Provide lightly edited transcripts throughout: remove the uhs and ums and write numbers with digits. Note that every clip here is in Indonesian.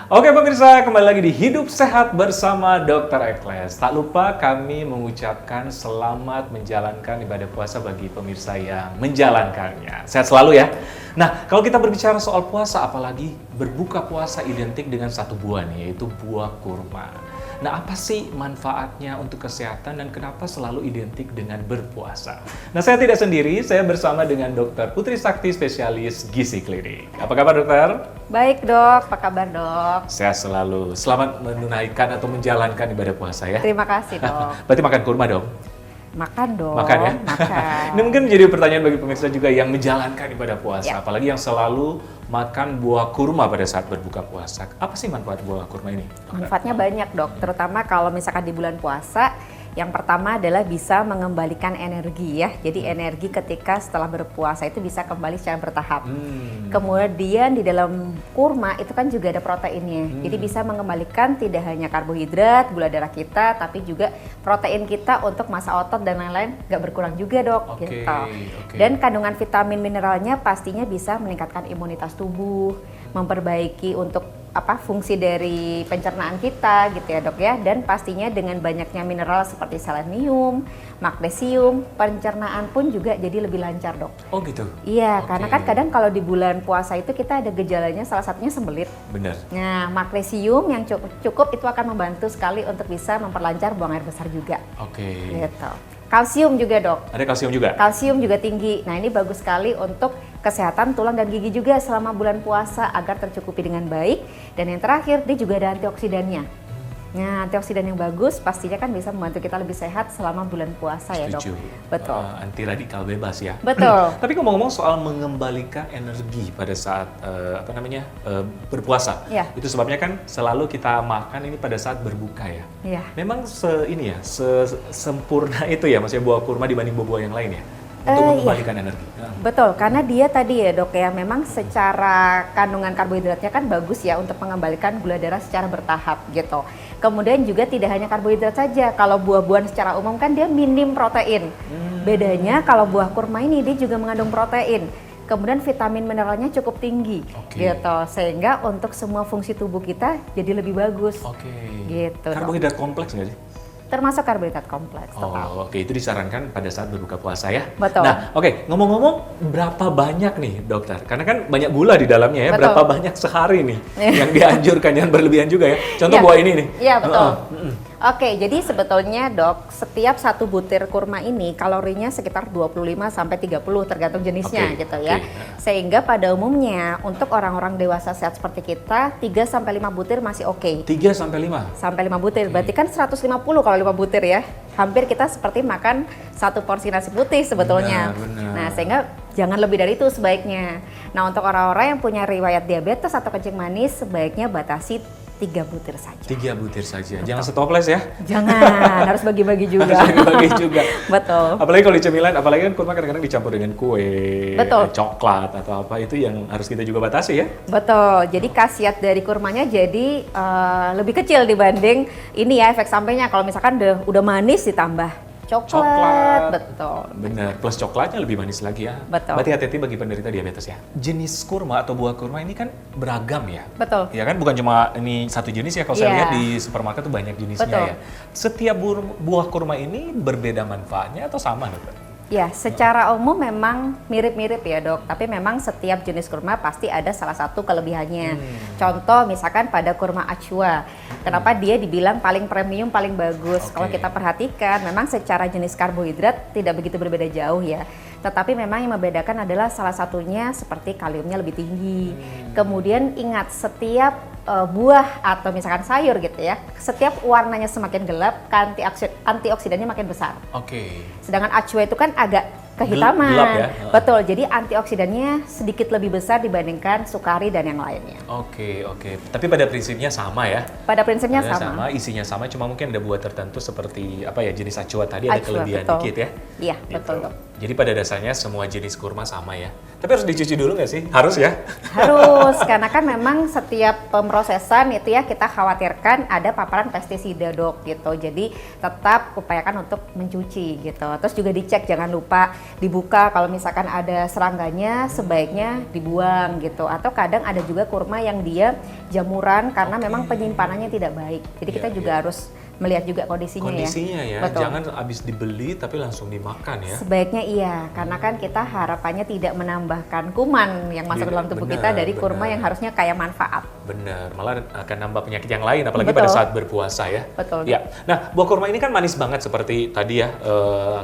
Oke pemirsa, kembali lagi di Hidup Sehat bersama Dr. Ekles. Tak lupa kami mengucapkan selamat menjalankan ibadah puasa bagi pemirsa yang menjalankannya. Sehat selalu ya. Nah, kalau kita berbicara soal puasa, apalagi berbuka puasa identik dengan satu buah nih, yaitu buah kurma. Nah, apa sih manfaatnya untuk kesehatan dan kenapa selalu identik dengan berpuasa? Nah, saya tidak sendiri, saya bersama dengan Dr. Putri Sakti, spesialis gizi klinik. Apa kabar dokter? Baik dok, apa kabar dok? Sehat selalu. Selamat menunaikan atau menjalankan ibadah puasa ya. Terima kasih dok. Berarti makan kurma dong? Makan dong. Makan ya? Makan. Ini mungkin menjadi pertanyaan bagi pemirsa juga yang menjalankan ibadah puasa. Ya. Apalagi yang selalu makan buah kurma pada saat berbuka puasa. Apa sih manfaat buah kurma ini? Manfaatnya banyak dok, terutama kalau misalkan di bulan puasa. Yang pertama adalah bisa mengembalikan energi ya. Jadi energi ketika setelah berpuasa itu bisa kembali secara bertahap. Kemudian di dalam kurma itu kan juga ada proteinnya. Jadi bisa mengembalikan tidak hanya karbohidrat, gula darah kita, tapi juga protein kita untuk massa otot dan lain-lain nggak berkurang juga dok. Oke, Gitu. oke. Dan kandungan vitamin mineralnya pastinya bisa meningkatkan imunitas tubuh, memperbaiki untuk fungsi dari pencernaan kita gitu ya dok ya, dan pastinya dengan banyaknya mineral seperti selenium, magnesium, pencernaan pun juga jadi lebih lancar dok. Oh gitu? Iya, Oke. karena kan kadang kalau di bulan puasa itu kita ada gejalanya, salah satunya sembelit. Benar. Nah, magnesium yang cukup itu akan membantu sekali untuk bisa memperlancar buang air besar juga. Oke. Gitu. Kalsium juga dok. Ada kalsium juga? Kalsium juga tinggi. Nah ini bagus sekali untuk kesehatan tulang dan gigi juga selama bulan puasa agar tercukupi dengan baik. Dan yang terakhir dia juga ada antioksidannya. Nah antioksidan yang bagus pastinya kan bisa membantu kita lebih sehat selama bulan puasa ya dok. Setuju. Betul. Anti radikal bebas ya. Betul. Tapi ngomong-ngomong soal mengembalikan energi pada saat berpuasa. Ya. Itu sebabnya kan selalu kita makan ini pada saat berbuka ya. Iya. Memang sempurna itu ya, maksudnya buah kurma dibanding buah-buah yang lain ya, untuk mengembalikan energi. Betul, karena dia tadi ya dok ya, memang secara kandungan karbohidratnya kan bagus ya untuk mengembalikan gula darah secara bertahap gitu. Kemudian juga tidak hanya karbohidrat saja, kalau buah-buahan secara umum kan dia minim protein. Bedanya kalau buah kurma ini dia juga mengandung protein. Kemudian vitamin mineralnya cukup tinggi gitu, sehingga untuk semua fungsi tubuh kita jadi lebih bagus. Gitu. Karbohidrat kompleks nggak sih? Termasuk karbohidrat kompleks. Oh, oke. Itu disarankan pada saat berbuka puasa ya. Betul. Nah, oke. Ngomong-ngomong, berapa banyak nih dokter? Karena kan banyak gula di dalamnya ya. Betul. Berapa banyak sehari nih yang dianjurkan, yang berlebihan juga ya. Contoh buah ini nih. Iya betul. Oke, jadi sebetulnya dok, setiap satu butir kurma ini kalorinya sekitar 25 sampai 30 tergantung jenisnya gitu ya. Sehingga pada umumnya untuk orang-orang dewasa sehat seperti kita 3 sampai 5 butir masih oke. 3 sampai 5. Sampai 5 butir, berarti kan 150 kalau 5 butir ya. Hampir kita seperti makan satu porsi nasi putih sebetulnya. Benar. Nah, sehingga jangan lebih dari itu sebaiknya. Nah, untuk orang-orang yang punya riwayat diabetes atau kencing manis sebaiknya batasi 3 butir saja. 3 butir saja. Jangan setoples ya. Jangan, harus bagi-bagi juga. Harus bagi-bagi juga. Betul. Apalagi kalau di cemilan, apalagi kan kurma kadang-kadang dicampur dengan kue, Betul. coklat atau apa, itu yang harus kita juga batasi ya. Betul. Jadi khasiat dari kurmanya jadi lebih kecil dibanding ini ya efek sampainya. Kalau misalkan udah manis ditambah coklat. Betul. Bener, plus coklatnya lebih manis lagi ya. Betul. Berarti hati-hati bagi penderita diabetes ya. Jenis kurma atau buah kurma ini kan beragam ya. Betul. Ya kan, bukan cuma ini satu jenis ya. Kalau saya Iya. lihat di supermarket tuh banyak jenisnya Betul. ya. Setiap buah kurma ini berbeda manfaatnya atau sama dokter? Ya, secara umum memang mirip-mirip ya dok, tapi memang setiap jenis kurma pasti ada salah satu kelebihannya. Contoh misalkan pada kurma Acwa, kenapa dia dibilang paling premium, paling bagus. Kalau kita perhatikan memang secara jenis karbohidrat tidak begitu berbeda jauh ya. Tetapi memang yang membedakan adalah salah satunya seperti kaliumnya lebih tinggi. Kemudian ingat, setiap buah atau misalkan sayur gitu ya, setiap warnanya semakin gelap, antioksidannya makin besar. Sedangkan Acwa itu kan agak kehitaman. Gelap ya? Betul, jadi antioksidannya sedikit lebih besar dibandingkan sukari dan yang lainnya. Oke. Tapi pada prinsipnya sama ya? Pada prinsipnya Sebenarnya sama. Isinya sama, cuma mungkin ada buah tertentu seperti jenis Acwa tadi ada Acwa, kelebihan betul. dikit ya? Iya, Gitu. betul dok. Jadi pada dasarnya semua jenis kurma sama ya? Tapi harus dicuci dulu nggak sih? Harus ya? Harus, karena kan memang setiap pemrosesan itu ya kita khawatirkan ada paparan pestisida dok gitu. Jadi tetap upayakan untuk mencuci gitu. Terus juga dicek, jangan lupa dibuka kalau misalkan ada serangganya, sebaiknya dibuang gitu. Atau kadang ada juga kurma yang dia jamuran karena memang penyimpanannya tidak baik. Jadi kita juga harus melihat juga kondisinya ya. Betul. Jangan habis dibeli tapi langsung dimakan ya. Sebaiknya iya, karena kan kita harapannya tidak menambahkan kuman yang masuk ke dalam tubuh kita dari kurma yang harusnya kaya manfaat. Benar, malah akan nambah penyakit yang lain, apalagi Betul. pada saat berpuasa ya. Betul. Ya. Nah, buah kurma ini kan manis banget seperti tadi ya.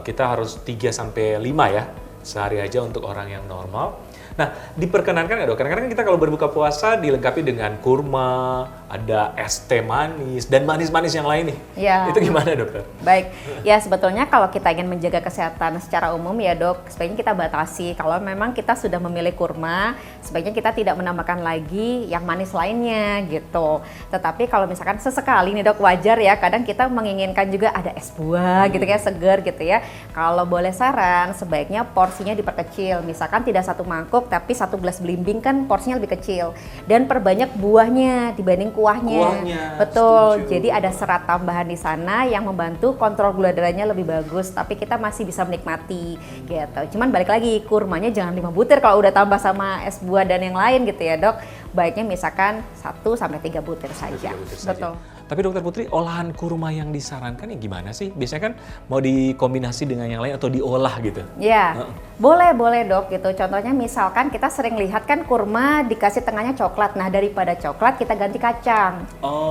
Kita harus 3-5 ya sehari aja untuk orang yang normal. Nah, diperkenankan nggak dok? Kadang-kadang kita kalau berbuka puasa dilengkapi dengan kurma, ada es teh manis, dan manis-manis yang lain nih. Ya. Itu gimana dokter? Baik, ya sebetulnya kalau kita ingin menjaga kesehatan secara umum ya dok, sebaiknya kita batasi. Kalau memang kita sudah memilih kurma, sebaiknya kita tidak menambahkan lagi yang manis lainnya gitu. Tetapi kalau misalkan sesekali nih dok, wajar ya, kadang kita menginginkan juga ada es buah gitu ya, segar gitu ya. Kalau boleh saran, sebaiknya porsinya diperkecil. Misalkan tidak satu mangkuk, tapi satu gelas belimbing kan porsinya lebih kecil. Dan perbanyak buahnya dibanding kuahnya. Betul, setuju. jadi ada serat tambahan di sana yang membantu kontrol gula darahnya lebih bagus, tapi kita masih bisa menikmati gitu. Cuman balik lagi, kurmanya jangan 5 butir kalau udah tambah sama es buah dan yang lain gitu ya dok. Baiknya misalkan 1-3 butir saja. 3 butir saja. Betul. Tapi dokter Putri, olahan kurma yang disarankan ya gimana sih? Biasanya kan mau dikombinasi dengan yang lain atau diolah gitu? Ya, boleh dok gitu. Contohnya misalkan kita sering lihat kan kurma dikasih tengahnya coklat. Nah daripada coklat kita ganti kacang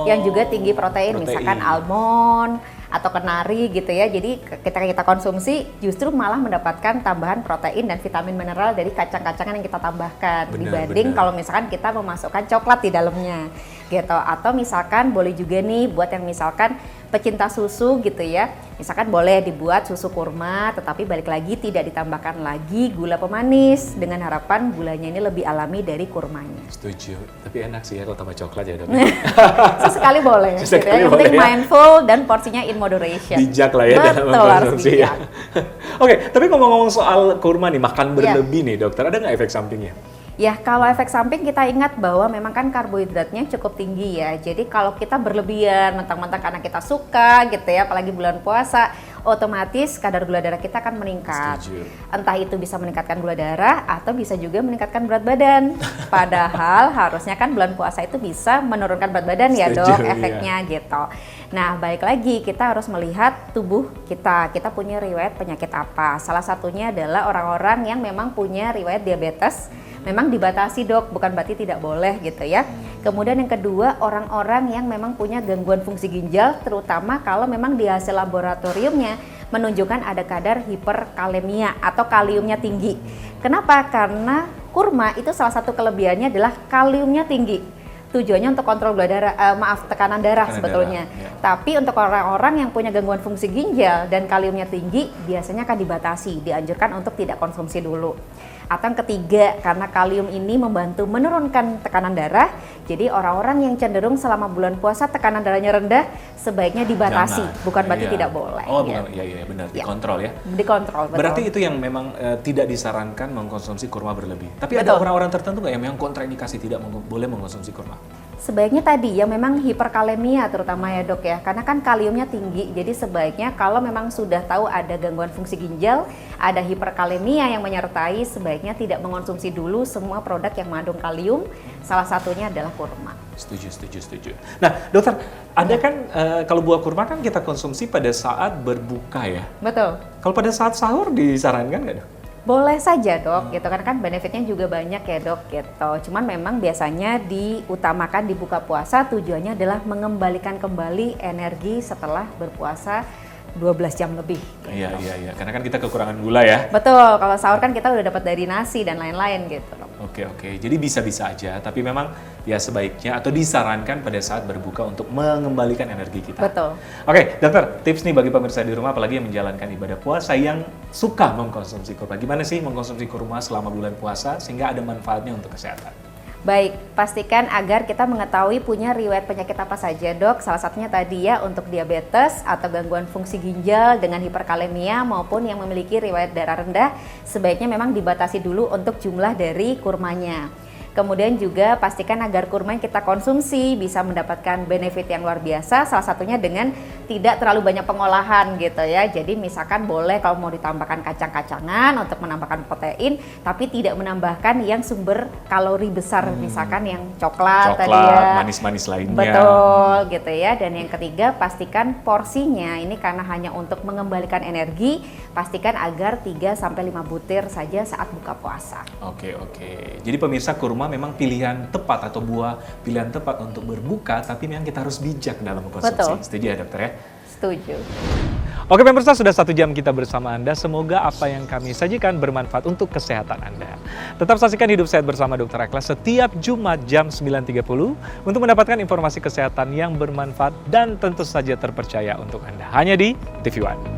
yang juga tinggi protein. Misalkan almond atau kenari gitu ya. Jadi kita konsumsi justru malah mendapatkan tambahan protein dan vitamin mineral dari kacang-kacangan yang kita tambahkan dibanding kalau misalkan kita memasukkan coklat di dalamnya gitu. Atau misalkan boleh juga nih buat yang misalkan pecinta susu gitu ya, misalkan boleh dibuat susu kurma, tetapi balik lagi tidak ditambahkan lagi gula pemanis dengan harapan gulanya ini lebih alami dari kurmanya. Setuju, tapi enak sih ya kalau tambah coklat ya dok. Sesekali boleh, gitu ya. Yang penting mindful dan porsinya in moderation. Bijak lah ya dalam mengkonsumsi ya. Oke, tapi ngomong-ngomong soal kurma nih, makan berlebih nih dokter, ada nggak efek sampingnya? Ya, kalau efek samping kita ingat bahwa memang kan karbohidratnya cukup tinggi ya. Jadi kalau kita berlebihan mentang-mentang karena kita suka gitu ya, apalagi bulan puasa, otomatis kadar gula darah kita akan meningkat. Setuju. Entah itu bisa meningkatkan gula darah atau bisa juga meningkatkan berat badan. Padahal harusnya kan bulan puasa itu bisa menurunkan berat badan ya dok, efeknya gitu. Nah, balik lagi kita harus melihat tubuh kita. Kita punya riwayat penyakit apa? Salah satunya adalah orang-orang yang memang punya riwayat diabetes. Memang dibatasi dok, bukan berarti tidak boleh gitu ya. Kemudian yang kedua, orang-orang yang memang punya gangguan fungsi ginjal, terutama kalau memang di hasil laboratoriumnya menunjukkan ada kadar hiperkalemia atau kaliumnya tinggi. Kenapa? Karena kurma itu salah satu kelebihannya adalah kaliumnya tinggi. Tujuannya untuk kontrol gula darah, tekanan darah sebetulnya. Tapi untuk orang-orang yang punya gangguan fungsi ginjal dan kaliumnya tinggi, biasanya akan dibatasi, dianjurkan untuk tidak konsumsi dulu. Atau yang ketiga, karena kalium ini membantu menurunkan tekanan darah, jadi orang-orang yang cenderung selama bulan puasa tekanan darahnya rendah, sebaiknya dibatasi, bukan berarti tidak boleh. Oh, bukan, iya benar, dikontrol ya. Dikontrol, betul. Berarti itu yang memang tidak disarankan mengkonsumsi kurma berlebih. Tapi ada orang-orang tertentu nggak yang memang kontraindikasi tidak boleh mengkonsumsi kurma? Sebaiknya tadi yang memang hiperkalemia terutama ya dok ya, karena kan kaliumnya tinggi, jadi sebaiknya kalau memang sudah tahu ada gangguan fungsi ginjal, ada hiperkalemia yang menyertai, sebaiknya tidak mengonsumsi dulu semua produk yang mengandung kalium, salah satunya adalah kurma. Setuju. Nah dokter, ada kan kalau buah kurma kan kita konsumsi pada saat berbuka ya? Betul. Kalau pada saat sahur disarankan nggak dok? Boleh saja dok, gitu kan benefitnya juga banyak ya dok gitu. Cuman memang biasanya diutamakan di buka puasa tujuannya adalah mengembalikan kembali energi setelah berpuasa 12 jam lebih. Iya. Karena kan kita kekurangan gula ya. Betul, kalau sahur kan kita udah dapat dari nasi dan lain-lain gitu dok. Oke. Jadi bisa-bisa aja, tapi memang ya sebaiknya atau disarankan pada saat berbuka untuk mengembalikan energi kita. Betul. Oke, dokter, tips nih bagi pemirsa di rumah apalagi yang menjalankan ibadah puasa yang suka mengkonsumsi kurma. Gimana sih mengkonsumsi kurma selama bulan puasa sehingga ada manfaatnya untuk kesehatan? Baik, pastikan agar kita mengetahui punya riwayat penyakit apa saja dok. Salah satunya tadi ya untuk diabetes atau gangguan fungsi ginjal dengan hiperkalemia maupun yang memiliki riwayat darah rendah, sebaiknya memang dibatasi dulu untuk jumlah dari kurmanya. Kemudian juga pastikan agar kurma yang kita konsumsi bisa mendapatkan benefit yang luar biasa, salah satunya dengan tidak terlalu banyak pengolahan gitu ya. Jadi misalkan boleh kalau mau ditambahkan kacang-kacangan untuk menambahkan protein, tapi tidak menambahkan yang sumber kalori besar, misalkan yang coklat tadi ya. Manis-manis lainnya. Betul gitu ya. Dan yang ketiga, pastikan porsinya ini karena hanya untuk mengembalikan energi, pastikan agar 3-5 butir saja saat buka puasa. Oke. Jadi pemirsa, kurma memang pilihan tepat atau buah pilihan tepat untuk berbuka, tapi memang kita harus bijak dalam mengkonsumsi. Betul. Setuju ya dokter ya? Setuju. Oke pemirsa, sudah 1 jam kita bersama Anda. Semoga apa yang kami sajikan bermanfaat untuk kesehatan Anda. Tetap saksikan Hidup Sehat bersama Dr. Ekeles setiap Jumat jam 9.30 untuk mendapatkan informasi kesehatan yang bermanfaat dan tentu saja terpercaya untuk Anda. Hanya di TV One.